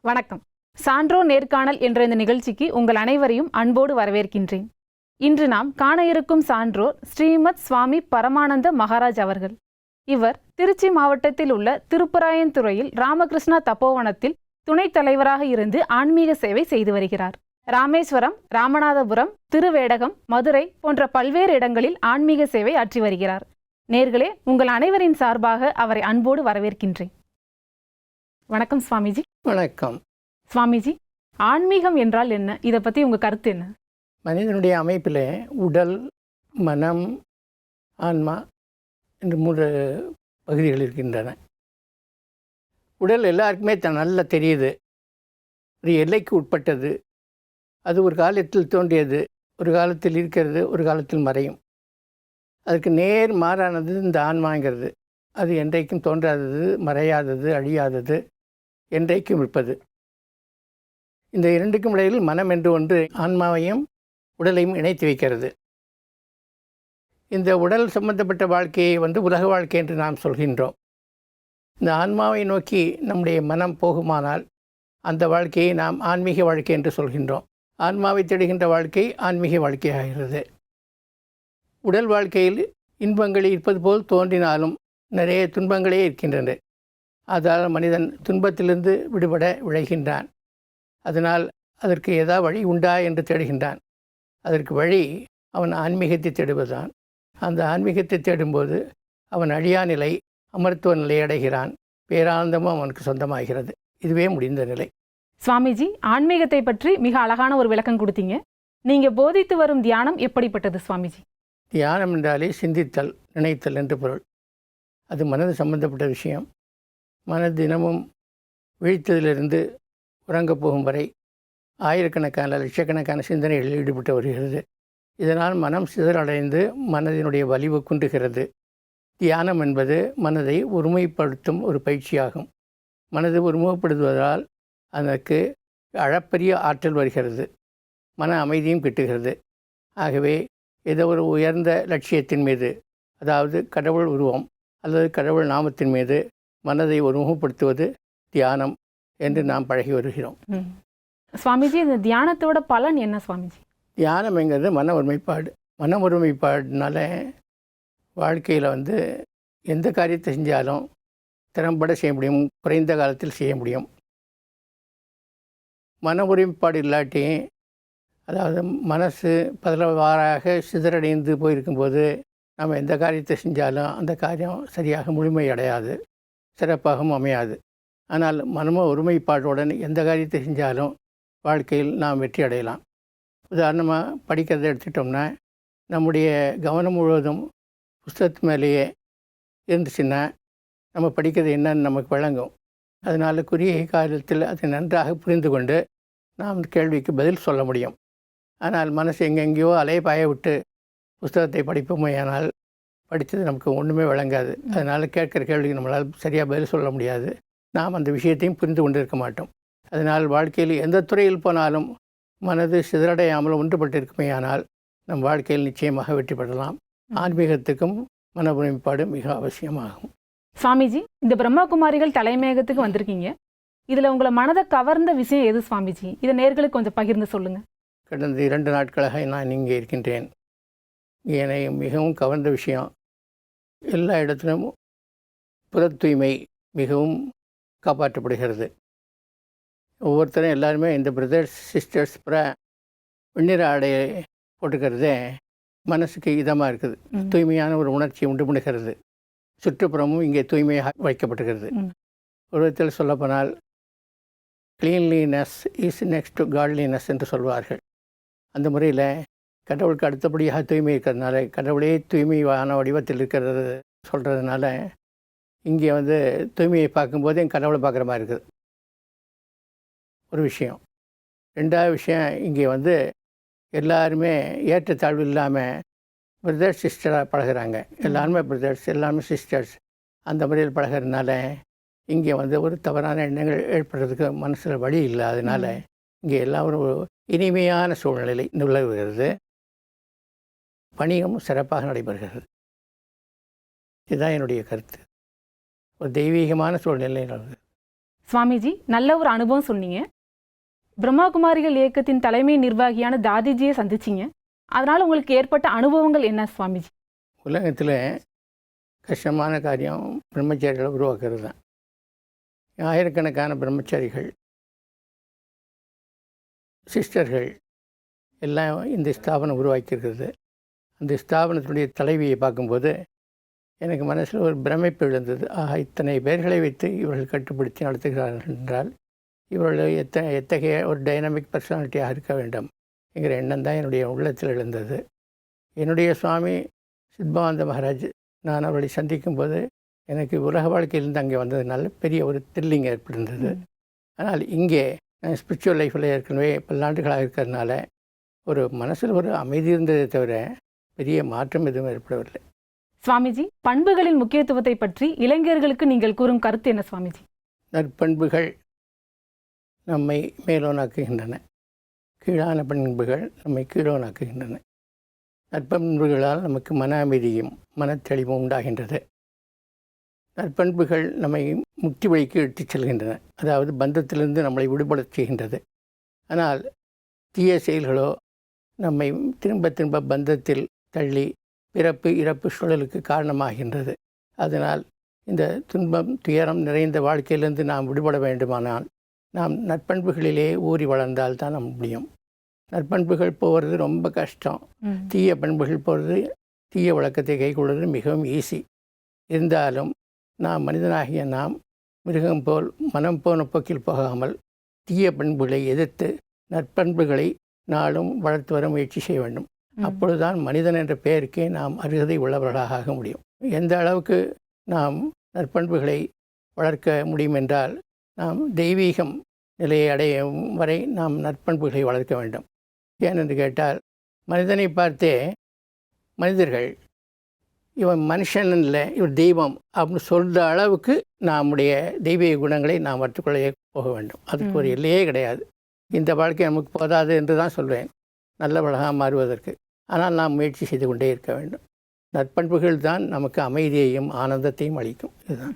வணக்கம். சான்றோர் நேர்காணல் என்ற இந்த நிகழ்ச்சிக்கு உங்கள் அனைவரையும் அன்போடு வரவேற்கின்றேன். இன்று நாம் காண இருக்கும் சான்றோர் ஸ்ரீமத் சுவாமி பரமானந்த மகாராஜ் அவர்கள். இவர் திருச்சி மாவட்டத்தில் உள்ள திருப்பராயன்துறையில் ராமகிருஷ்ணா தப்போவனத்தில் துணைத் தலைவராக இருந்து ஆன்மீக சேவை செய்து வருகிறார். ராமேஸ்வரம், ராமநாதபுரம், திருவேடகம், மதுரை போன்ற பல்வேறு இடங்களில் ஆன்மீக சேவை ஆற்றி வருகிறார். நேர்களே, உங்கள் அனைவரின் சார்பாக அவரை அன்போடு வரவேற்கின்றேன். வணக்கம் சுவாமிஜி. வணக்கம் சுவாமிஜி. ஆன்மீகம் என்றால் என்ன? இதை பற்றி உங்கள் கருத்து என்ன? மனிதனுடைய அமைப்பில் உடல், மனம், ஆன்மா என்று 3 பகுதிகள் இருக்கின்றன. உடல் எல்லாருக்குமே நல்லா தெரியுது, ஒரு எல்லைக்கு உட்பட்டது. அது ஒரு காலத்தில் தோன்றியது, ஒரு காலத்தில் இருக்கிறது, ஒரு காலத்தில் மறையும். அதுக்கு நேர் மாறானது இந்த ஆன்மாங்கிறது. அது என்றைக்கும் தோன்றாதது, மறையாதது, அழியாதது, என்றைக்கும் இருப்பது. இந்த இரண்டுக்கும் இடையில் மனம் என்று ஒன்று ஆன்மாவையும் உடலையும் இணைத்து வைக்கிறது. இந்த உடல் சம்பந்தப்பட்ட வாழ்க்கையை உலக வாழ்க்கை என்று நாம் சொல்கின்றோம். இந்த ஆன்மாவை நோக்கி நம்முடைய மனம் போகுமானால் அந்த வாழ்க்கையை நாம் ஆன்மீக வாழ்க்கை என்று சொல்கின்றோம். ஆன்மாவை தேடுகின்ற வாழ்க்கை ஆன்மீக வாழ்க்கையாகிறது. உடல் வாழ்க்கையில் இன்பங்கள் இருப்பது போல் தோன்றினாலும் நிறைய துன்பங்களே இருக்கின்றன. அதால் மனிதன் துன்பத்திலிருந்து விடுபட விழைகின்றான். அதனால் அதற்கு ஏதாவது வழி உண்டா என்று தேடுகின்றான். அதற்கு வழி அவன் ஆன்மீகத்தை தேடுவதுதான். அந்த ஆன்மீகத்தை தேடும்போது அவன் அழியா நிலை, அமர்த்துவ நிலை அடைகிறான். பேரானந்தமும் அவனுக்கு சொந்தமாகிறது. இதுவே முடிந்த நிலை. சுவாமிஜி, ஆன்மீகத்தை பற்றி மிக அழகான ஒரு விளக்கம் கொடுத்தீங்க. நீங்கள் போதித்து வரும் தியானம் எப்படிப்பட்டது சுவாமிஜி? தியானம் என்றாலே சிந்தித்தல், நினைத்தல் என்று பொருள். அது மனது சம்பந்தப்பட்ட விஷயம். மனது தினமும் விழித்ததிலிருந்து உறங்கப் போகும் வரை ஆயிரக்கணக்கான லட்சக்கணக்கான சிந்தனைகளில் ஈடுபட்டு வருகிறது. இதனால் மனம் சிதறடைந்து மனதினுடைய வலிவு குன்றுகிறது. தியானம் என்பது மனதை ஒருமைப்படுத்தும் ஒரு பயிற்சியாகும். மனது ஒருமுகப்படுத்துவதால் அதற்கு அளப்பரிய ஆற்றல் வருகிறது, மன அமைதியும் கிட்டுகிறது. ஆகவே ஏதோ ஒரு உயர்ந்த லட்சியத்தின் மீது, அதாவது கடவுள் உருவம் அல்லது கடவுள் நாமத்தின் மீது மனதை ஒருமுகப்படுத்துவது தியானம் என்று நாம் பழகி வருகிறோம். சுவாமிஜி, இந்த தியானத்தோட பலன் என்ன சுவாமிஜி? தியானம்ங்கிறது மன ஒருமைப்பாடு. மன ஒருமைப்பாடுனால வாழ்க்கையில் எந்த காரியத்தை செஞ்சாலும் திறம்பட செய்ய முடியும், குறைந்த காலத்தில் செய்ய முடியும். மன ஒருமைப்பாடு இல்லாட்டி, அதாவது மனசு பலவாறாக சிதறடைந்து போயிருக்கும்போது நம்ம எந்த காரியத்தை செஞ்சாலும் அந்த காரியம் சரியாக முழுமையடையாது, சிறப்பாகவும் அமையாது. ஆனால் மனம ஒருமைப்பாட்டுடன் எந்த காரியத்தை செஞ்சாலும் வாழ்க்கையில் நாம் வெற்றி அடையலாம். உதாரணமாக படிக்கிறதை எடுத்துட்டோம்னா, நம்முடைய கவனம் முழுவதும் புஸ்தகத்து மேலேயே இருந்துச்சுன்னா நம்ம படிக்கிறது என்னன்னு நமக்கு வழங்கும். அதனால் குறுகிய காலத்தில் அதை நன்றாக புரிந்து கொண்டு நாம் கேள்விக்கு பதில் சொல்ல முடியும். ஆனால் மனசு எங்கெங்கேயோ அலைய விட்டு புஸ்தகத்தை படிப்போமேயானால் படித்தது நமக்கு ஒன்றுமே வழங்காது. அதனால் கேட்குற கேள்விக்கு நம்மளால் சரியாக பதில் சொல்ல முடியாது. நாம் அந்த விஷயத்தையும் புரிந்து கொண்டிருக்க மாட்டோம். அதனால் வாழ்க்கையில் எந்த துறையில் போனாலும் மனது சிதறடையாமல் ஒன்றுபட்டிருக்குமேயானால் நம் வாழ்க்கையில் நிச்சயமாக வெற்றி பெறலாம். ஆன்மீகத்துக்கும் மன ஒருமைப்பாடு மிக அவசியமாகும். சுவாமிஜி, இந்த பிரம்மகுமாரிகள் தலைமையகத்துக்கு வந்திருக்கீங்க. இதில் உங்களை மனதை கவர்ந்த விஷயம் எது சுவாமிஜி? இதை நேர்களுக்கு கொஞ்சம் பகிர்ந்து சொல்லுங்கள். கடந்த 2 நாட்களாக நான் இங்கே இருக்கின்றேன். என்னை மிகவும் கவர்ந்த விஷயம், எல்லா இடத்திலும் புற தூய்மை மிகவும் காப்பாற்றப்படுகிறது. ஒவ்வொருத்தரும் எல்லாருமே இந்த பிரதர்ஸ் சிஸ்டர்ஸ் வெண்ணிற ஆடையை போட்டுக்கிறதே மனசுக்கு இதமாக இருக்குது. தூய்மையான ஒரு உணர்ச்சியை உண்டு பண்ணுகிறது. சுற்றுப்புறமும் இங்கே தூய்மையாக வைக்கப்பட்டுகிறது. ஒரு விதத்தில் சொல்லப்போனால் cleanliness is next to godliness என்று சொல்வார்கள். அந்த முறையில் கடவுளுக்கு அடுத்தபடியாக தூய்மை இருக்கிறதுனால, கடவுளே தூய்மையான வடிவத்தில் இருக்கிறது சொல்கிறதுனால, இங்கே தூய்மையை பார்க்கும்போது என் கடவுளை பார்க்குற மாதிரி இருக்குது ஒரு விஷயம். 2வது விஷயம், இங்கே எல்லாருமே ஏற்றத்தாழ்வு இல்லாமல் பிரதர்ஸ் சிஸ்டராக பழகிறாங்க. எல்லாருமே பிரதர்ஸ், எல்லாருமே சிஸ்டர்ஸ். அந்த முறையில் பழகிறதுனால இங்கே ஒரு தவறான எண்ணங்கள் ஏற்படுறதுக்கு மனசில் வழி இல்லை. அதனால் இங்கே எல்லாம் ஒரு இனிமையான சூழ்நிலை நிலவுகிறது. பணியும் சிறப்பாக நடைபெறுகிறது. இதுதான் என்னுடைய கருத்து. ஒரு தெய்வீகமான சூழ்நிலை. சுவாமிஜி, நல்ல ஒரு அனுபவம் சொன்னீங்க. பிரம்மாகுமாரிகள் இயக்கத்தின் தலைமை நிர்வாகியான தாதிஜியை சந்திச்சிங்க. அதனால் உங்களுக்கு ஏற்பட்ட அனுபவங்கள் என்ன சுவாமிஜி? உலகத்தில் கஷ்டமான காரியம் பிரம்மச்சாரிகளை உருவாக்குறது தான். ஆயிரக்கணக்கான பிரம்மச்சாரிகள், சிஸ்டர்கள் எல்லாம் இந்த ஸ்தாபனம் உருவாக்கியிருக்கிறது. அந்த ஸ்தாபனத்தினுடைய தலைவியை பார்க்கும்போது எனக்கு மனசில் ஒரு பிரமிப்பு எழுந்தது. ஆஹா, இத்தனை பேர்களை வைத்து இவர்கள் கட்டுப்படுத்தி நடத்துகிறார்கள் என்றால் இவர்கள் எத்தகைய ஒரு டைனமிக் பர்சனாலிட்டியாக இருக்க வேண்டும் என்கிற எண்ணம் தான் என்னுடைய உள்ளத்தில் எழுந்தது. என்னுடைய சுவாமி சித்பவானந்த மகாராஜ், நான் அவர்களை சந்திக்கும்போது எனக்கு உலக வாழ்க்கையிலிருந்து அங்கே வந்ததுனால பெரிய ஒரு த்ரில்லிங் ஏற்பட்டிருந்தது. ஆனால் இங்கே நான் ஸ்பிரிச்சுவல் லைஃப்பில் ஏற்கனவே பல்லாண்டுகளாக இருக்கிறதுனால ஒரு மனசில் ஒரு அமைதி இருந்ததை தவிர பெரிய மாற்றம் எதுவும் ஏற்படவில்லை. சுவாமிஜி, பண்புகளின் முக்கியத்துவத்தை பற்றி இளைஞர்களுக்கு நீங்கள் கூறும் கருத்து என்ன சுவாமிஜி? நற்பண்புகள் நம்மை மேலோனாக்குகின்றன, கீழான பண்புகள் நம்மை கீழோனாக்குகின்றன. நற்பண்புகளால் நமக்கு மன அமைதியும் மனத்தெளிவும் உண்டாகின்றது. நற்பண்புகள் நம்மை முக்தி வழிக்கு இட்டுச் செல்கின்றன, அதாவது பந்தத்திலிருந்து நம்மளை விடுபடச் செய்கின்றது. ஆனால் தீய செயல்களோ நம்மை திரும்ப திரும்ப பந்தத்தில் தள்ளி பிறப்பு இறப்பு சூழலுக்கு காரணமாகின்றது. அதனால் இந்த துன்பம் துயரம் நிறைந்த வாழ்க்கையிலிருந்து நாம் விடுபட வேண்டுமானால் நாம் நற்பண்புகளிலே ஊறி வளர்ந்தால் தான் நம்ம முடியும். நற்பண்புகள் போகிறது ரொம்ப கஷ்டம். தீய பண்புகள் போகிறது, தீய வழக்கத்தை கைக்கொள்வது மிகவும் ஈஸி. இருந்தாலும் நாம் மனிதனாகிய நாம் மிருகம் போல் மனம் போன போக்கில் போகாமல் தீய பண்புகளை எதிர்த்து நற்பண்புகளை நாளும் வளர்த்து வர முயற்சி செய்ய வேண்டும். அப்பொழுதுதான் மனிதன் என்ற பெயருக்கே நாம் அருகதை உள்ளவர்களாக ஆக முடியும். எந்த அளவுக்கு நாம் நற்பண்புகளை வளர்க்க முடியும் என்றால், நாம் தெய்வீகம் நிலையை அடையும் வரை நாம் நற்பண்புகளை வளர்க்க வேண்டும். ஏனென்று கேட்டால், மனிதனை பார்த்தே மனிதர்கள் இவன் மனுஷன் இல்லை, இவர் தெய்வம் அப்படின்னு சொல்கிற அளவுக்கு நம்முடைய தெய்வீக குணங்களை நாம் வளர்த்துக்கொள்ளே போக வேண்டும். அதுக்கு ஒரு எல்லையே கிடையாது. இந்த வாழ்க்கை நமக்கு போதாது என்று தான் சொல்வேன், நல்லவர்களாக மாறுவதற்கு. ஆனால் நாம் முயற்சி செய்து கொண்டே இருக்க வேண்டும். நற்பண்புகள் தான் நமக்கு அமைதியையும் ஆனந்தத்தையும் அளிக்கும். இதுதான்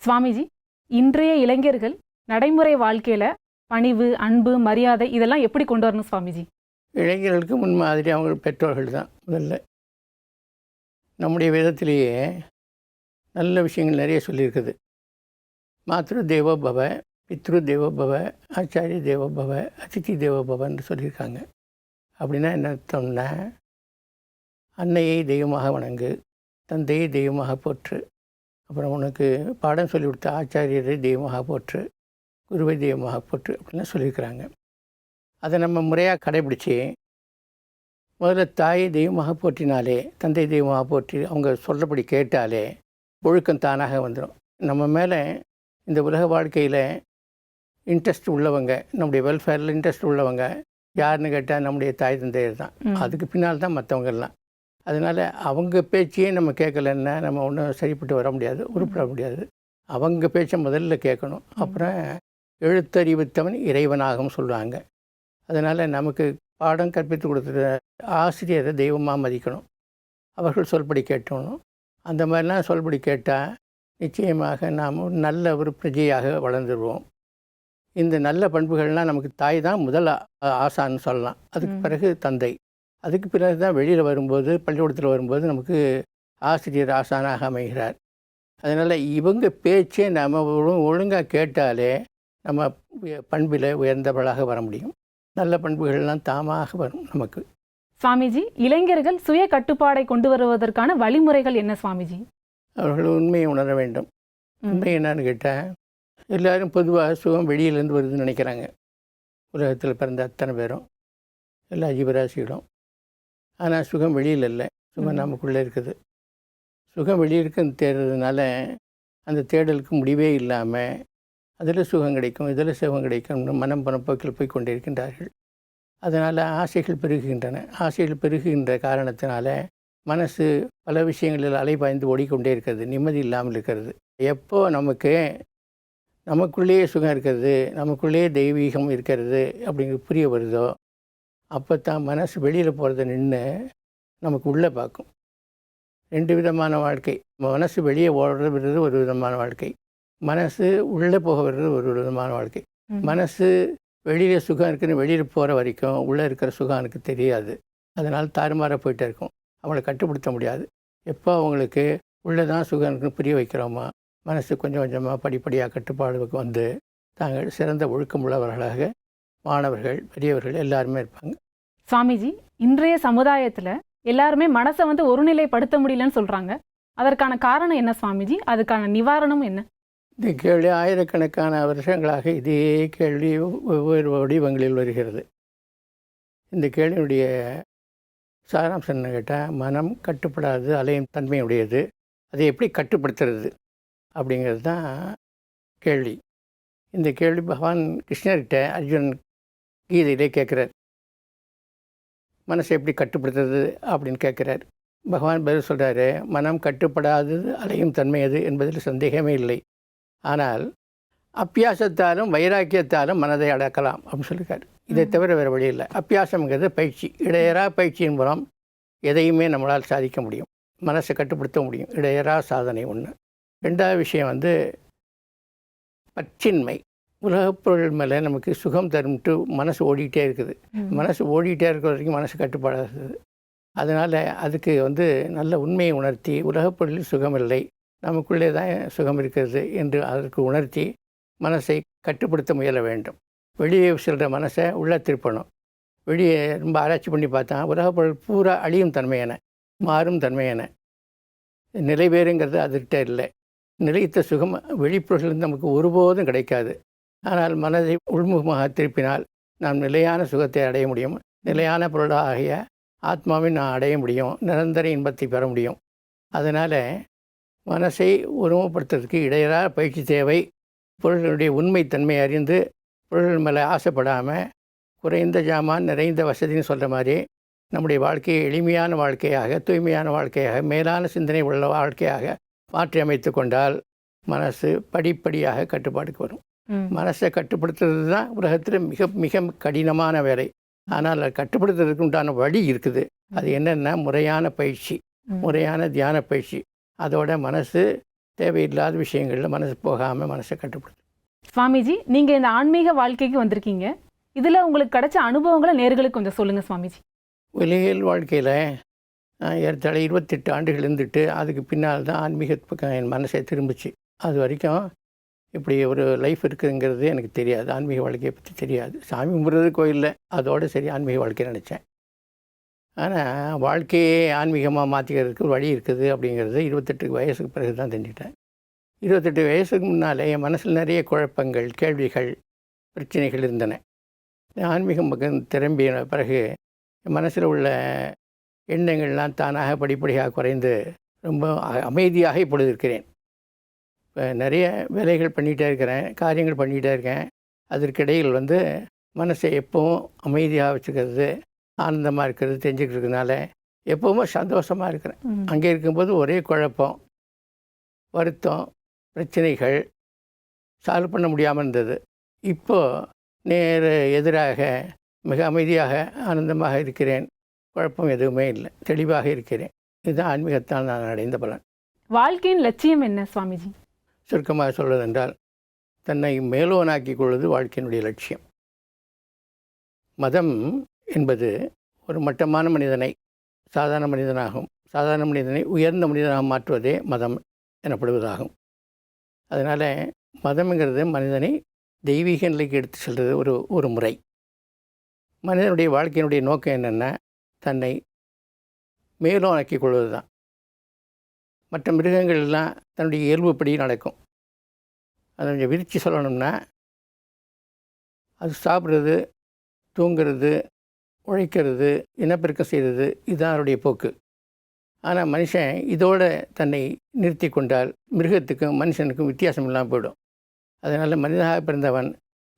சுவாமிஜி, இன்றைய இளைஞர்கள் நடைமுறை வாழ்க்கையில் பணிவு, அன்பு, மரியாதை இதெல்லாம் எப்படி கொண்டு வரணும் சுவாமிஜி? இளைஞர்களுக்கு முன்மாதிரி அவங்க பெற்றோர்கள் தான் முதல்ல. நம்முடைய வேதத்திலேயே நல்ல விஷயங்கள் நிறைய சொல்லியிருக்குது. மாத்ரு தேவோ பவ, பித்ரு தேவோ பவ, ஆச்சாரிய தேவோ பவ, அதிதி தேவோ பவன்னு சொல்லியிருக்காங்க. அப்படின்னா என்ன அர்த்தம்னா, அன்னையை தெய்வமாக வணங்கு, தந்தையை தெய்வமாக போற்று, அப்புறம் உனக்கு பாடம் சொல்லி கொடுத்த ஆச்சாரியரை தெய்வமாக போற்று, குருவை தெய்வமாக போற்று அப்படின்லாம் சொல்லியிருக்கிறாங்க. அதை நம்ம முறையாக கடைபிடிச்சி முதல்ல தாயை தெய்வமாக போற்றினாலே, தந்தை தெய்வமாக போற்றி அவங்க சொல்கிறபடி கேட்டாலே ஒழுக்கம் தானாக வந்துடும். நம்ம மேலே இந்த உலக வாழ்க்கையில் இன்ட்ரெஸ்ட் உள்ளவங்க, நம்முடைய வெல்ஃபேரில் இன்ட்ரெஸ்ட் உள்ளவங்க யாருன்னு கேட்டால் நம்முடைய தாய் தந்தையர் தான். அதுக்கு பின்னால் தான் மற்றவங்கெல்லாம். அதனால் அவங்க பேச்சையே நம்ம கேட்கலன்னா நம்ம ஒன்றும் சரிப்பட்டு வர முடியாது, உருப்பட முடியாது. அவங்க பேச்சை முதல்ல கேட்கணும். அப்புறம் எழுத்தறிவித்தவன் இறைவனாகவும் சொல்லுவாங்க. அதனால் நமக்கு பாடம் கற்பித்து கொடுத்துற ஆசிரியரை தெய்வமாக மதிக்கணும். அவர்கள் சொல்படி கேட்டணும். அந்த மாதிரிலாம் சொல்படி கேட்டால் நிச்சயமாக நாம் ஒரு நல்ல ஒரு பிரஜையாக வளர்ந்துடுவோம். இந்த நல்ல பண்புகள்லாம் நமக்கு தாய் தான் முதல் ஆசான்னு சொல்லலாம். அதுக்கு பிறகு தந்தை, அதுக்கு பிறகு தான் வெளியில் வரும்போது, பள்ளிக்கூடத்தில் வரும்போது நமக்கு ஆசிரியர் ஆசானாக அமைகிறார். அதனால் இவங்க பேச்சே நம்ம ஒழுங்காக கேட்டாலே நம்ம பண்பில் உயர்ந்தவர்களாக வர முடியும். நல்ல பண்புகள்லாம் தாமாக வரும் நமக்கு. சுவாமிஜி, இளைஞர்கள் சுய கட்டுப்பாடை கொண்டு வருவதற்கான வழிமுறைகள் என்ன சுவாமிஜி? அவர்கள் உண்மையை உணர வேண்டும். உண்மை என்னன்னு கேட்டால், எல்லோரும் பொதுவாக சுகம் வெளியிலேருந்து வருதுன்னு நினைக்கிறாங்க. உலகத்தில் பிறந்த அத்தனை பேரும், எல்லா ஜீவராசிகளும். ஆனால் சுகம் வெளியில் இல்லை, சுகம் நமக்குள்ளே இருக்குது. சுகம் வெளியிருக்குன்னு தேடுறதுனால அந்த தேடலுக்கு முடிவே இல்லாமல் அதில் சுகம் கிடைக்கும், இதில் சுகம் கிடைக்கும்னு மனம் போக்கில் போய் கொண்டிருக்கின்றார்கள். அதனால் ஆசைகள் பெருகுகின்றன. ஆசைகள் பெருகுகின்ற காரணத்தினால மனசு பல விஷயங்களில் அலைபாய்ந்து ஓடிக்கொண்டே இருக்கிறது, நிம்மதி இல்லாமல் இருக்கிறது. எப்போ நமக்குள்ளேயே சுகம் இருக்கிறது, நமக்குள்ளேயே தெய்வீகம் இருக்கிறது அப்படிங்கிறது புரிய வருதோ, அப்போ தான் மனசு வெளியில் போகிறத நின்று நமக்கு உள்ளே பார்க்கும். ரெண்டு விதமான வாழ்க்கை. மனசு வெளியே ஓடுறது ஒரு விதமான வாழ்க்கை, மனசு உள்ளே போக வர்றது ஒரு விதமான வாழ்க்கை. மனசு வெளியில் சுகம் இருக்குன்னு வெளியில் போகிற வரைக்கும் உள்ளே இருக்கிற சுகம் எனக்கு தெரியாது. அதனால் தாறுமாறாக போயிட்டே இருக்கும். அவங்கள கட்டுப்படுத்த முடியாது. எப்போ அவங்களுக்கு உள்ளே தான் சுகம் இருக்குன்னு புரிய வைக்கிறோமா, மனசு கொஞ்சம் கொஞ்சமாக படிப்படியாக கட்டுப்பாடுக்கு வந்து தாங்கள் சிறந்த ஒழுக்கமுள்ளவர்களாக மாணவர்கள், பெரியவர்கள் எல்லாருமே இருப்பாங்க. சுவாமிஜி, இன்றைய சமுதாயத்தில் எல்லாருமே மனசை ஒருநிலைப்படுத்த முடியலன்னு சொல்கிறாங்க. அதற்கான காரணம் என்ன சுவாமிஜி? அதுக்கான நிவாரணம் என்ன? இந்த கேள்வி ஆயிரக்கணக்கான வருஷங்களாக இதே கேள்வி வெவ்வேறு வடிவங்களில் வருகிறது. இந்த கேள்வியுடைய சாராம்சம் என்ன கேட்டால், மனம் கட்டுப்படாது அலையும் தன்மையுடையது, அதை எப்படி கட்டுப்படுத்துறது அப்படிங்கிறது தான் கேள்வி. இந்த கேள்வி பகவான் கிருஷ்ணர்கிட்ட அர்ஜுனன் கீதையிலே கேட்குறார். மனசை எப்படி கட்டுப்படுத்துறது அப்படின்னு கேட்குறார். பகவான் பதில் சொல்கிறாரு, மனம் கட்டுப்படாதது அலையும் தன்மை அது என்பதில் சந்தேகமே இல்லை. ஆனால் அப்பியாசத்தாலும் வைராக்கியத்தாலும் மனதை அடக்கலாம் அப்படின்னு சொல்லியிருக்காரு. இதை தவிர வேறு வழி இல்லை. அப்பியாசம்ங்கிறது பயிற்சி. இடையறா பயிற்சியின் மூலம் எதையுமே நம்மளால் சாதிக்க முடியும், மனசை கட்டுப்படுத்த முடியும். இடையறா சாதனை ஒன்று. ரெண்டாவது விஷயம் பற்றின்மை. உலகப் பொருள் மேலே நமக்கு சுகம் தரும்ட்டு மனசு ஓடிக்கிட்டே இருக்குது. மனசு ஓடிக்கிட்டே இருக்கிற வரைக்கும் மனசு கட்டுப்பாடாகுது. அதனால் அதுக்கு நல்ல உண்மையை உணர்த்தி, உலகப் பொருளில் சுகம் இல்லை, நமக்குள்ளே தான் சுகம் இருக்கிறது என்று அதற்கு உணர்த்தி மனசை கட்டுப்படுத்த முயல வேண்டும். வெளியே செல்கிற மனசை உள்ளே திருப்பணும். வெளியே ரொம்ப ஆராய்ச்சி பண்ணி பார்த்தா உலகப் பொருள் பூரா அழியும் தன்மையான, மாறும் தன்மையான, நிலைவேறுங்கிறது அதுகிட்ட இல்லை. நிலைத்த சுகம் வெளிப்பொருள் நமக்கு ஒருபோதும் கிடைக்காது. ஆனால் மனதை உள்முகமாக திருப்பினால் நாம் நிலையான சுகத்தை அடைய முடியும். நிலையான பொருளாகிய ஆத்மாவை நான் அடைய முடியும். நிரந்தர இன்பத்தை பெற முடியும். அதனால் மனசை ஒருமுகப்படுத்துறதுக்கு இடையறா பயிற்சி தேவை. பொருள்களுடைய உண்மைத்தன்மை அறிந்து பொருள்கள் மேலே ஆசைப்படாமல் குறைந்த ஜாமான் நிறைந்த வசதின்னு சொல்கிற மாதிரி நம்முடைய வாழ்க்கையை எளிமையான வாழ்க்கையாக, தூய்மையான வாழ்க்கையாக, மேலான சிந்தனை உள்ள வாழ்க்கையாக மாற்றி அமைத்து கொண்டால் மனசு படிப்படியாக கட்டுப்பாடுக்கு வரும். மனசை கட்டுப்படுத்துறது தான் உலகத்தில் மிக மிக கடினமான வேலை. ஆனால் அதை கட்டுப்படுத்துறதுக்கு உண்டான வழி இருக்குது. அது என்னென்னா முறையான பயிற்சி, முறையான தியான பயிற்சி. அதோட மனசு தேவையில்லாத விஷயங்களில் மனசு போகாமல் மனசை கட்டுப்படுத்தும். சுவாமிஜி, நீங்கள் இந்த ஆன்மீக வாழ்க்கைக்கு வந்திருக்கீங்க. இதில் உங்களுக்கு கிடைச்ச அனுபவங்களை நேர்களுக்கு கொஞ்சம் சொல்லுங்கள் சுவாமிஜி. உலகியல் வாழ்க்கையில் நான் ஏறத்தாழ 28 ஆண்டுகள் இருந்துட்டு அதுக்கு பின்னால் தான் ஆன்மீக பக்கம் என் மனசை திரும்பிச்சு. அது வரைக்கும் இப்படி ஒரு லைஃப் இருக்குதுங்கிறது எனக்கு தெரியாது. ஆன்மீக வாழ்க்கையை பற்றி தெரியாது. சாமி கும்பிட்றது கோயிலில், அதோடு சரி ஆன்மீக வாழ்க்கையை நினச்சேன். ஆனால் வாழ்க்கையே ஆன்மீகமாக மாற்றிக்கிறதுக்கு ஒரு வழி இருக்குது அப்படிங்கிறது 28 வயசுக்கு பிறகு தான் தெரிஞ்சுக்கிட்டேன். 28 வயசுக்கு முன்னாலே என் மனசில் நிறைய குழப்பங்கள், கேள்விகள், பிரச்சனைகள் இருந்தன. ஆன்மீகம் பக்கம் திரும்பிய பிறகு என் மனசில் உள்ள எண்ணங்கள்லாம் தானாக படிப்படியாக குறைந்து ரொம்ப அமைதியாக இப்பொழுது இருக்கிறேன். இப்போ நிறைய வேலைகள் பண்ணிகிட்டே இருக்கிறேன், காரியங்கள் பண்ணிகிட்டே இருக்கேன். அதற்கிடையில் மனசை எப்பவும் அமைதியாக வச்சுக்கிறது, ஆனந்தமாக இருக்கிறது தெரிஞ்சுக்கிறதுனால எப்போவுமே சந்தோஷமாக இருக்கிறேன். அங்கே இருக்கும்போது ஒரே குழப்பம், வருத்தம், பிரச்சனைகள், சால்வ் பண்ண முடியாமல் இருந்தது. இப்போது நேர எதிராக மிக அமைதியாக ஆனந்தமாக இருக்கிறேன். குழப்பம் எதுவுமே இல்லை, தெளிவாக இருக்கிறேன். இதுதான் ஆன்மீகத்தால் நான் அடைந்த பலன். வாழ்க்கையின் லட்சியம் என்ன சுவாமிஜி? சுருக்கமாக சொல்வதென்றால் தன்னை மேலோனாக்கிக் கொள்வது வாழ்க்கையினுடைய லட்சியம். மதம் என்பது ஒரு மட்டமான மனிதனை சாதாரண மனிதனாகும், சாதாரண மனிதனை உயர்ந்த மனிதனாக மாற்றுவதே மதம் எனப்படுவதாகும். அதனால் மதம்ங்கிறது மனிதனை தெய்வீக நிலைக்கு எடுத்து செல்வது ஒரு முறை. மனிதனுடைய வாழ்க்கையினுடைய நோக்கம் என்னென்னா தன்னை மேலோனாக்கிக் கொள்வது தான். மற்ற மிருகங்கள்லாம் தன்னுடைய இயல்புப்படி நடக்கும். அதை கொஞ்சம் விரித்து சொல்லணும்னா அது சாப்பிட்றது, தூங்கிறது, உழைக்கிறது, இனப்பெருக்கம் செய்கிறது, இதுதான் அவருடைய போக்கு. ஆனால் மனுஷன் இதோடு தன்னை நிறுத்தி கொண்டால் மிருகத்துக்கும் மனுஷனுக்கும் வித்தியாசம் இல்லாமல் போயிடும். அதனால் மனிதனாக பிறந்தவன்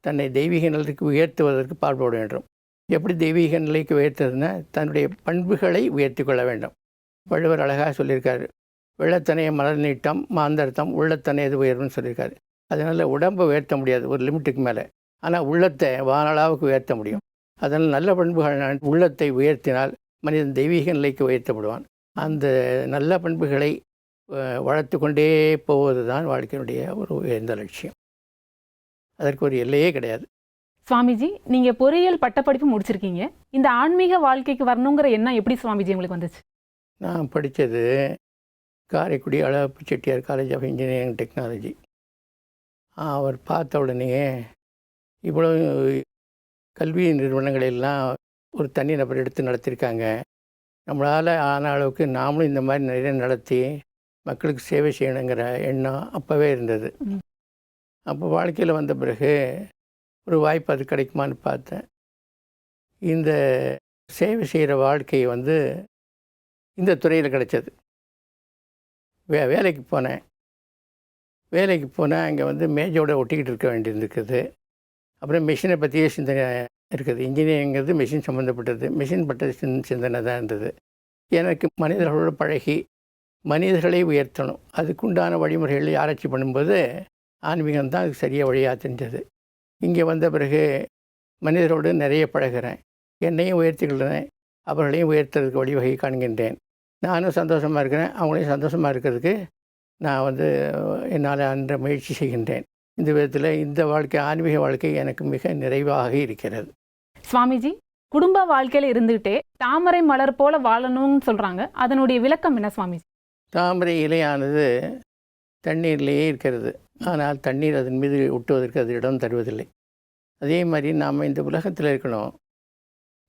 தன்னை தெய்வீக நிலைக்கு உயர்த்துவதற்கு பாடுபட வேண்டும். எப்படி தெய்வீக நிலைக்கு உயர்த்துறதுன்னா தன்னுடைய பண்புகளை உயர்த்தி கொள்ள வேண்டும். வள்ளுவர் அழகாக சொல்லியிருக்காரு, வெள்ளத்தனைய மலர் நீட்டம் மாந்தர்த்தம் உள்ளத்தனையது உயர்வுன்னு சொல்லியிருக்காரு. அதனால் உடம்பை உயர்த்த முடியாது ஒரு லிமிட்டுக்கு மேலே, ஆனால் உள்ளத்தை வானளாவுக்கு உயர்த்த முடியும். அதனால் நல்ல பண்புகள் உள்ளத்தை உயர்த்தினால் மனிதன் தெய்வீக நிலைக்கு உயர்த்தப்படுவான். அந்த நல்ல பண்புகளை வளர்த்து கொண்டே போவது தான் வாழ்க்கையினுடைய ஒரு உயர்ந்த லட்சியம். அதற்கு ஒரு எல்லையே கிடையாது. சுவாமிஜி, நீங்க பொறியியல் பட்டப்படிப்பு முடிச்சிருக்கீங்க. இந்த ஆன்மீக வாழ்க்கைக்கு வரணுங்கிற எண்ணம் எப்படி சுவாமிஜி உங்களுக்கு வந்துச்சு? நான் படித்தது Karaikudi Alagappa Chettiar college of engineering technology. அவர் பார்த்த உடனேயே இவ்வளோ கல்வி நிறுவனங்கள் எல்லாம் ஒரு தனி நபர் எடுத்து நடத்தியிருக்காங்க. நம்மளால் ஆன அளவுக்கு நாமளும் இந்த மாதிரி நிறைய நடத்தி மக்களுக்கு சேவை செய்யணுங்கிற எண்ணம் அப்போவே இருந்தது. அப்போ வாழ்க்கையில் வந்த பிறகு ஒரு வாய்ப்பு அது கிடைக்குமான்னு பார்த்தேன். இந்த சேவை செய்கிற வாழ்க்கை வந்து இந்த துறையில் கிடைச்சது. வேலைக்கு போனேன். வேலைக்கு போனால் அங்கே வந்து மேஜோட ஒட்டிக்கிட்டு இருக்க வேண்டியிருக்குது. அப்புறம் மிஷினை பற்றியே சிந்தனை இருக்குது. இன்ஜினியரிங்கிறது மிஷின் சம்மந்தப்பட்டது. மிஷின் பட்ட சிந்தனை தான் இருந்தது. எனக்கு மனிதர்களோடு பழகி மனிதர்களை உயர்த்தணும், அதுக்குண்டான வழிமுறைகளை ஆராய்ச்சி பண்ணும்போது ஆன்மீகம் தான் அதுக்கு சரியாக வழியாக தெரிஞ்சது. இங்கே வந்த பிறகு மனிதரோடு நிறைய பழகிறேன். என்னையும் உயர்த்திக்கிறேன், அவர்களையும் உயர்த்துறதுக்கு வழிவகை காண்கின்றேன். நானும் சந்தோஷமாக இருக்கிறேன், அவங்களையும் சந்தோஷமாக இருக்கிறதுக்கு நான் வந்து என்னால் அன்ற முயற்சி செய்கின்றேன். இந்த விதத்தில் இந்த வாழ்க்கை, ஆன்மீக வாழ்க்கை எனக்கு மிக நிறைவாக இருக்கிறது. சுவாமிஜி, குடும்ப வாழ்க்கையில் இருந்துகிட்டே தாமரை மலர் போல வாழணும்னு சொல்கிறாங்க. அதனுடைய விளக்கம் என்ன சுவாமிஜி? தாமரை இலையானது தண்ணீர்லேயே இருக்கிறது. ஆனால் தண்ணீர் அதன் மீது ஒட்டுவதற்கு அது இடம் தருவதில்லை. அதே மாதிரி நாம் இந்த உலகத்தில் இருக்கணும்.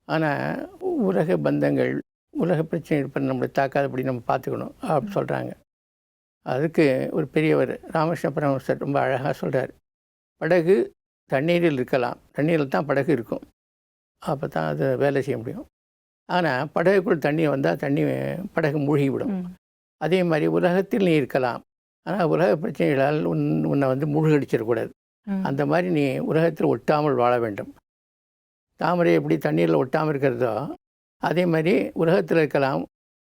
ஆனால் உலக பந்தங்கள், உலக பிரச்சனை இருப்பது நம்மளை தாக்காதபடி நம்ம பார்த்துக்கணும் அப்படின்னு சொல்கிறாங்க. அதுக்கு ஒரு பெரியவர் ராமகிருஷ்ண பரமஹம்சர் ரொம்ப அழகாக சொல்கிறார். படகு தண்ணீரில் இருக்கலாம், தண்ணீரில் தான் படகு இருக்கும், அப்போ தான் அது வேலை செய்ய முடியும். ஆனால் படகுக்குள் தண்ணி வந்தால் படகு மூழ்கிவிடும். அதே மாதிரி உலகத்தில் நீ இருக்கலாம், ஆனால் உலக பிரச்சனைகளால் உன்னை வந்து மூழ்கடிச்சிடக்கூடாது. அந்த மாதிரி நீ உலகத்தில் ஒட்டாமல் வாழ வேண்டும். தாமரை எப்படி தண்ணீரில் ஒட்டாமல் இருக்கிறதோ அதே மாதிரி உலகத்தில் இருக்கலாம்,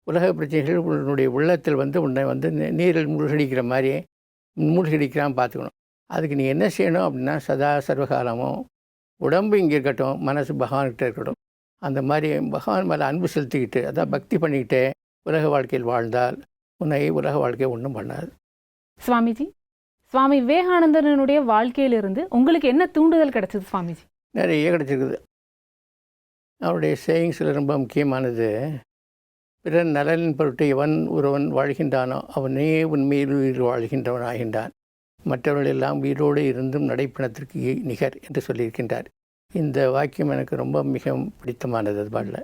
உலக பிரச்சனைகள் உன்னுடைய உள்ளத்தில் வந்து உன்னை வந்து நீரில் மூழ்கடிக்கிற மாதிரி மூழ்கடிக்கிறான்னு பார்த்துக்கணும். அதுக்கு நீ என்ன செய்யணும் அப்படின்னா, சதா சர்வகாலமும் உடம்பு இங்கே இருக்கட்டும், மனசு பகவான்கிட்ட இருக்கட்டும். அந்த மாதிரி பகவான் மேலே அன்பு செலுத்திக்கிட்டு, அதான் பக்தி பண்ணிக்கிட்டே உலக வாழ்க்கையில் வாழ்ந்தால் உன்னை உலக வாழ்க்கையை ஒன்றும் பண்ணாது. சுவாமிஜி, சுவாமி விவேகானந்தனுடைய வாழ்க்கையிலிருந்து உங்களுக்கு என்ன தூண்டுதல் கிடைச்சது சுவாமிஜி? நிறைய கிடைச்சிருக்குது. அவருடைய சேயிங்ஸில் ரொம்ப முக்கியமானது, பிறர் நலனின் பொருட்டு எவன் ஒருவன் வாழ்கின்றானோ அவனே உண்மையில் உயிர் வாழ்கின்றவன் ஆகின்றான், மற்றவர்கள் எல்லாம் உயிரோடு இருந்தும் நடைப்பணத்திற்கு நிகர் என்று சொல்லியிருக்கின்றார். இந்த வாக்கியம் எனக்கு ரொம்ப மிக பிடித்தமானது. அது பாடல.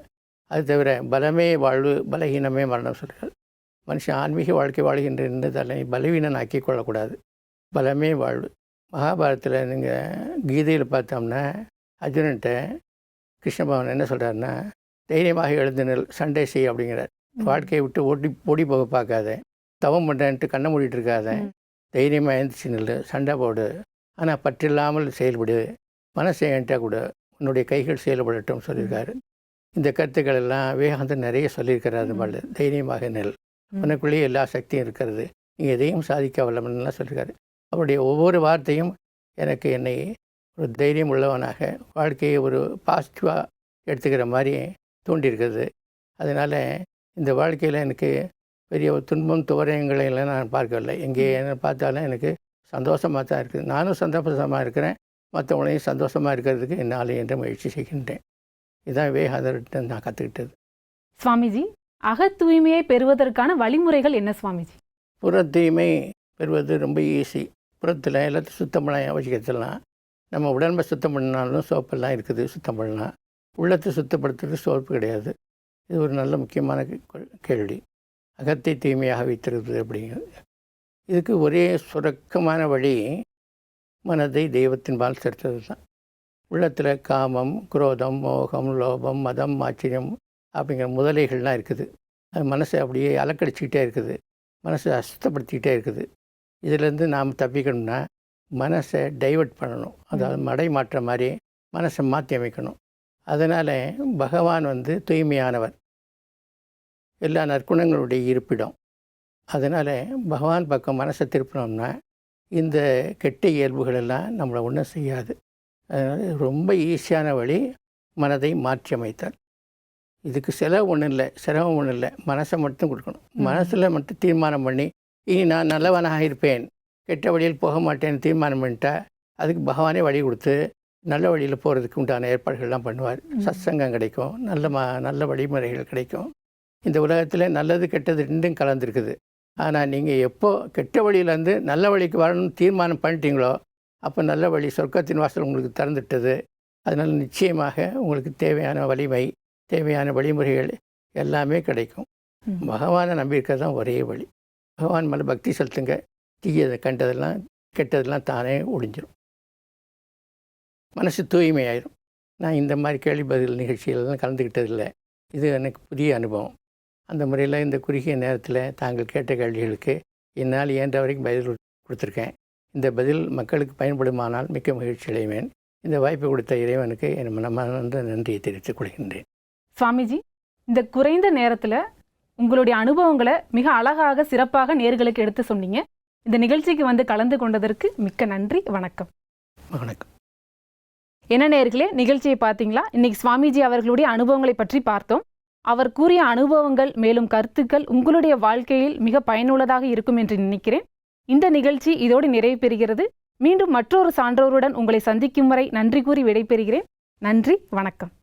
அது தவிர பலமே வாழ்வு பலகீனமே மரணம் சொல்கிறார். மனுஷன் ஆன்மீக வாழ்க்கை வாழ்கின்ற என்றதால் பலவீனன் ஆக்கிக் கொள்ளக்கூடாது. பலமே வாழ்வு. மகாபாரதத்தில் நீங்கள் கீதையில் பார்த்தோம்னா அர்ஜுனன்ட்ட கிருஷ்ண பகவான் என்ன சொல்கிறாருன்னா, தைரியமாக எழுந்து நெல், சண்டை செய் அப்படிங்கிறார். வாழ்க்கையை விட்டு ஓடி போக பார்க்காத, தவம் பண்ணுறேன்ட்டு கண்ணை மூடிட்டு இருக்காத, தைரியமாக எழுந்துச்சு நெல், சண்டை போடு, ஆனால் பற்றில்லாமல் செயல்படு, மனசை என்கிட்ட கூட உன்னுடைய கைகள் செயல்படட்டும் சொல்லியிருக்காரு. இந்த கருத்துக்கள் எல்லாம் விவேகானந்தர் நிறைய சொல்லியிருக்கிறார். அது மாதிரி தைரியமாக நெல், உனக்குள்ளேயே எல்லா சக்தியும் இருக்கிறது, நீ எதையும் சாதிக்க வல்லவன்லாம் சொல்லியிருக்காரு. அவருடைய ஒவ்வொரு வார்த்தையும் எனக்கு என்னை ஒரு தைரியம் உள்ளவனாக, வாழ்க்கையை ஒரு பாசிட்டிவாக எடுத்துக்கிற மாதிரி தூண்டியிருக்கிறது. அதனால் இந்த வாழ்க்கையில் எனக்கு பெரிய ஒரு துன்பம் துவரங்களை எல்லாம் நான் பார்க்கவில்லை. எங்கே என்ன பார்த்தாலும் எனக்கு சந்தோஷமாக தான் இருக்குது. நானும் சந்தோஷமாக இருக்கிறேன், மற்றவங்களையும் சந்தோஷமாக இருக்கிறதுக்கு என்னால் என்ற முயற்சி செய்கின்றேன். இதுதான் விவேகானந்தர்கிட்ட நான் கற்றுக்கிட்டது. சுவாமிஜி, அக தூய்மையை பெறுவதற்கான வழிமுறைகள் என்ன சுவாமிஜி? புற தூய்மை பெறுவது ரொம்ப ஈஸி. புறத்தில் எல்லாத்தையும் சுத்தம் பண்ண வச்சுக்கிறதுலாம், நம்ம உடம்பை சுத்தம் பண்ணாலும் சோப்பெல்லாம் இருக்குது, சுத்தம் பண்ணலாம். உள்ளத்தை சுத்தப்படுத்துறதுக்கு சோப்பு கிடையாது. இது ஒரு நல்ல முக்கியமான கேள்வி. அகத்தை தூய்மையாக வைத்திருப்பது அப்படிங்கிறது. இதுக்கு ஒரே சுரக்கமான வழி மனதை தெய்வத்தின்பால் செலுத்துறது தான். உள்ளத்தில் காமம், குரோதம், மோகம், லோபம், மதம், ஆச்சரியம் அப்படிங்கிற முதலைகள்லாம் இருக்குது. அது மனசை அப்படியே அலக்கடிச்சிக்கிட்டே இருக்குது, மனசை அசுத்தப்படுத்திக்கிட்டே இருக்குது. இதிலேருந்து நாம் தப்பிக்கணும்னா மனசை டைவர்ட் பண்ணணும். அதாவது மடை மாற்ற மாதிரி மனசை மாற்றி அமைக்கணும். அதனால் பகவான் வந்து தூய்மையானவர், எல்லா நற்குணங்களுடைய இருப்பிடம். அதனால் பகவான் பக்கம் மனசை திருப்பினோம்னா இந்த கெட்ட இயல்புகளெல்லாம் நம்மளை ஒன்றும் செய்யாது. அதனால் ரொம்ப ஈஸியான வழி மனதை மாற்றி அமைத்தால். இதுக்கு செலவு ஒன்றும் இல்லை, சிரமம் ஒன்றும் இல்லை, மனசை மட்டும் கொடுக்கணும். மனசில் மட்டும் தீர்மானம் பண்ணி இனி நான் நல்லவனாக இருப்பேன், கெட்ட வழியில் போக மாட்டேன்னு தீர்மானம் பண்ணிட்டா அதுக்கு பகவானே வழி கொடுத்து நல்ல வழியில் போகிறதுக்கு உண்டான ஏற்பாடுகள்லாம் பண்ணுவார். சத்சங்கம் கிடைக்கும், நல்ல வழிமுறைகள் கிடைக்கும். இந்த உலகத்தில் நல்லது கெட்டது ரெண்டும் கலந்துருக்குது. ஆனால் நீங்கள் எப்போ கெட்ட வழியிலேருந்து நல்ல வழிக்கு வரணும்னு தீர்மானம் பண்ணிட்டீங்களோ அப்போ நல்ல வழி சொர்க்கத்தின் வாசல் உங்களுக்கு திறந்துட்டது. அதனால் நிச்சயமாக உங்களுக்கு தேவையான வலிமை, தேவையான வழிமுறைகள் எல்லாமே கிடைக்கும். பகவானை நம்பியிருக்கிறது தான் ஒரே வழி. பகவான் மேலே பக்தி செலுத்துங்க, தீயதை கண்டதெல்லாம் கெட்டதெல்லாம் தானே ஒழிஞ்சிடும், மனசு தூய்மையாயிரும். நான் இந்த மாதிரி கேள்வி பதில் நிகழ்ச்சிகளெல்லாம் கலந்துக்கிட்டதில்லை. இது எனக்கு புதிய அனுபவம். அந்த முறையில் இந்த குறுகிய நேரத்தில் தாங்கள் கேட்ட கேள்விகளுக்கு என்னால் இயன்ற வரைக்கும் பதில் கொடுத்துருக்கேன். இந்த பதில் மக்களுக்கு பயன்படுமானால் மிக்க மகிழ்ச்சி அடைவேன். இந்த வாய்ப்பு கொடுத்த இறைவனுக்கு என் மனமார்ந்த நன்றியை தெரிவித்துக் கொள்கின்றேன். சுவாமிஜி, இந்த குறைந்த நேரத்தில் உங்களுடைய அனுபவங்களை மிக அழகாக சிறப்பாக நேயர்களுக்கு எடுத்து சொன்னீங்க. இந்த நிகழ்ச்சிக்கு வந்து கலந்து கொண்டதற்கு மிக்க நன்றி. வணக்கம். வணக்கம். என்ன நேயர்களே, நிகழ்ச்சியை பார்த்தீங்களா? இன்னைக்கு சுவாமிஜி அவர்களுடைய அனுபவங்களை பற்றி பார்த்தோம். அவர் கூறிய அனுபவங்கள் மேலும் கருத்துக்கள் உங்களுடைய வாழ்க்கையில் மிக பயனுள்ளதாக இருக்கும் என்று நினைக்கிறேன். இந்த நிகழ்ச்சி இதோடு நிறைவு பெறுகிறது. மீண்டும் மற்றொரு சான்றோருடன் உங்களை சந்திக்கும் வரை நன்றி கூறி விடைபெறுகிறேன். நன்றி, வணக்கம்.